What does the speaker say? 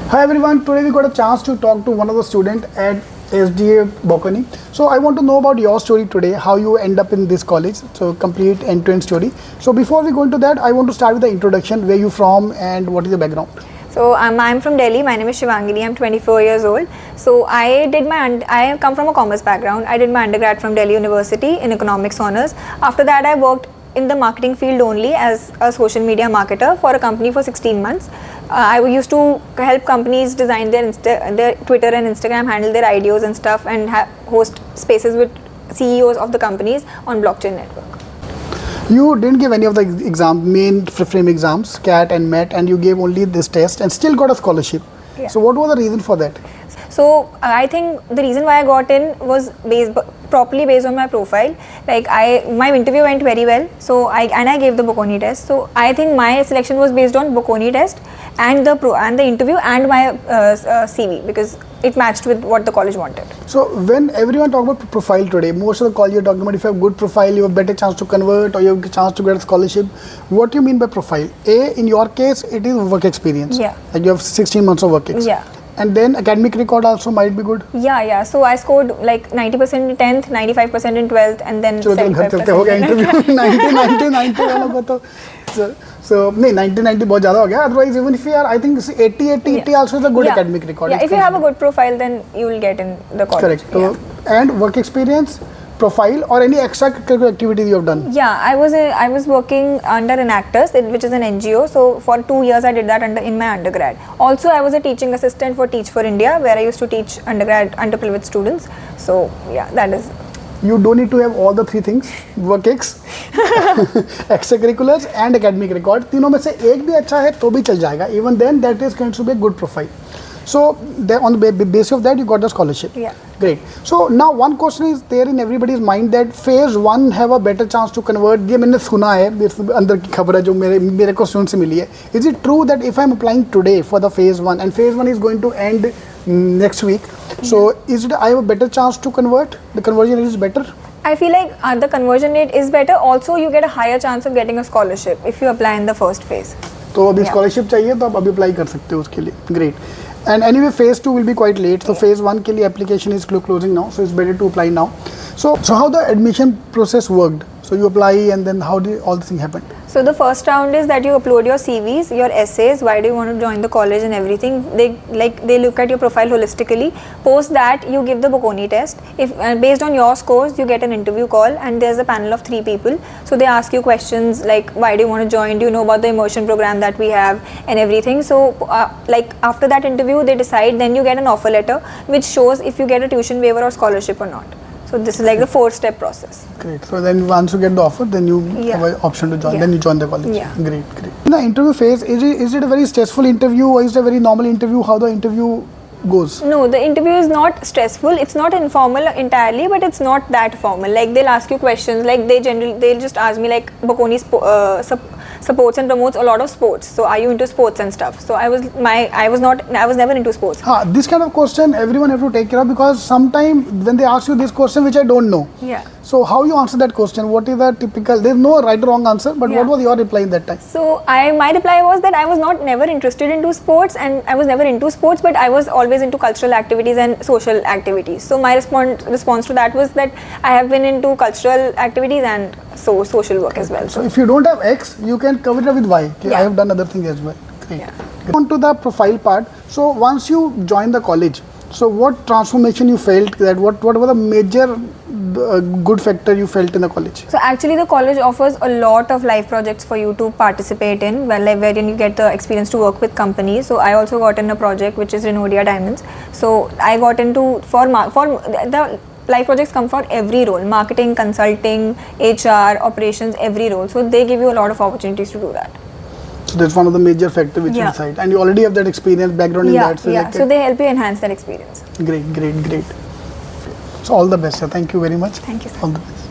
Hi everyone, today we got a chance to talk to one of the students at SDA Bocconi. So I want to know about your story today, how you end up in this college, so complete end-to-end story. So before we go into that, I want to start with the introduction, where you from and what is your background? So I'm from Delhi. My name is Shivangini. I'm 24 years old. So I come from a commerce background. I did my undergrad from Delhi University in economics honors. After that, I worked in the marketing field only as a social media marketer for a company for 16 months. I used to help companies design their Twitter and Instagram, handle their IDOs and stuff, and host spaces with CEOs of the companies on blockchain network. You didn't give any of the main frame exams, CAT and MET, and you gave only this test and still got a scholarship. Yeah. So what was the reason for that? So I think the reason why I got in was properly based on my profile. Like my interview went very well. So I gave the Bocconi test. So I think my selection was based on Bocconi test and the interview and my CV, because it matched with what the college wanted. So when everyone talk about profile today, most of the college you're talking about, if you have good profile, you have better chance to convert or you have a chance to get a scholarship. What do you mean by profile? In your case, it is work experience. Yeah. Like you have 16 months of work experience. Yeah. And then academic record also might be good. Yeah. So I scored like 90% in 10th, 95% in 12th, and then 75%. So 90 बहुत ज़्यादा हो गया. Otherwise, even if you are, I think 80 also is a good academic record. Yeah, if you have a good profile, then you will get in the college. Correct. So, and work experience, profile, or any extracurricular activities you have done? Yeah, I was working under Enactors, which is an NGO. So for 2 years I did that in my undergrad. Also, I was a teaching assistant for Teach for India, where I used to teach underprivileged students. So yeah, that is. You don't need to have all the three things: work ex, extracurriculars, and academic record. तीनों में से एक भी अच्छा है तो भी चल जाएगा. Even then, that is going to be a good profile. So on the basis of that, you got the scholarship. Yeah. Great. So now one question is there in everybody's mind that phase 1 have a better chance to convert. ये मैंने सुना है, अंदर की खबर है जो मेरे को student से मिली है. Is it true that if I'm applying today for the phase 1 and phase 1 is going to end next week, so is it I have a better chance to convert? The conversion rate is better? I feel like the conversion rate is better. Also, you get a higher chance of getting a scholarship if you apply in the first phase. तो अभी scholarship चाहिए तो आप अभी apply कर सकते हो उसके लिए. Great. And anyway, phase 2 will be quite late. So phase 1 के लिए application is closing now. So it's better to apply now. So how the admission process worked? So you apply and then how did all the thing happen? So the first round is that you upload your CVs, your essays, why do you want to join the college and everything. They look at your profile holistically. Post that, you give the Bocconi test. If based on your scores, you get an interview call, and there's a panel of 3 people. So they ask you questions like, why do you want to join? Do you know about the immersion program that we have and everything? So after that interview, they decide. Then you get an offer letter which shows if you get a tuition waiver or scholarship or not. So this is like the 4-step process. Great. So then once you get the offer, then you have an option to join. Then you join the college. Yeah. Great. In the interview phase, is it a very stressful interview or is it a very normal interview? How the interview goes? No, the interview is not stressful. It's not informal entirely, but it's not that formal. Like they'll ask you questions. Like they'll just ask me like, Bocconi supports and promotes a lot of sports. So are you into sports and stuff? So I was never into sports. This kind of question everyone have to take care of, because sometimes when they ask you this question which I don't know. Yeah. So how you answer that question? What is the typical? There's no right or wrong answer, but what was your reply in that time? So my reply was that I was never interested into sports, and I was never into sports, but I was always into cultural activities and social activities. So my response to that was that I have been into cultural activities and social work as well. So if you don't have X, you can cover it up with Y. Okay, I have done other things as well. Great. Yeah. On to the profile part. So once you join the college, so what transformation you felt? That what were the major good factor you felt in the college? So actually the college offers a lot of live projects for you to participate in, wherein you get the experience to work with companies. So I also got in a project which is Renodia Diamonds. So I got into for the live projects come for every role: marketing, consulting, HR, operations, every role. So they give you a lot of opportunities to do that. So that's one of the major factors which you decide, and you already have that experience, background in that. So they help you enhance that experience. Great. So all the best, sir. Thank you very much. Thank you, sir. All the best.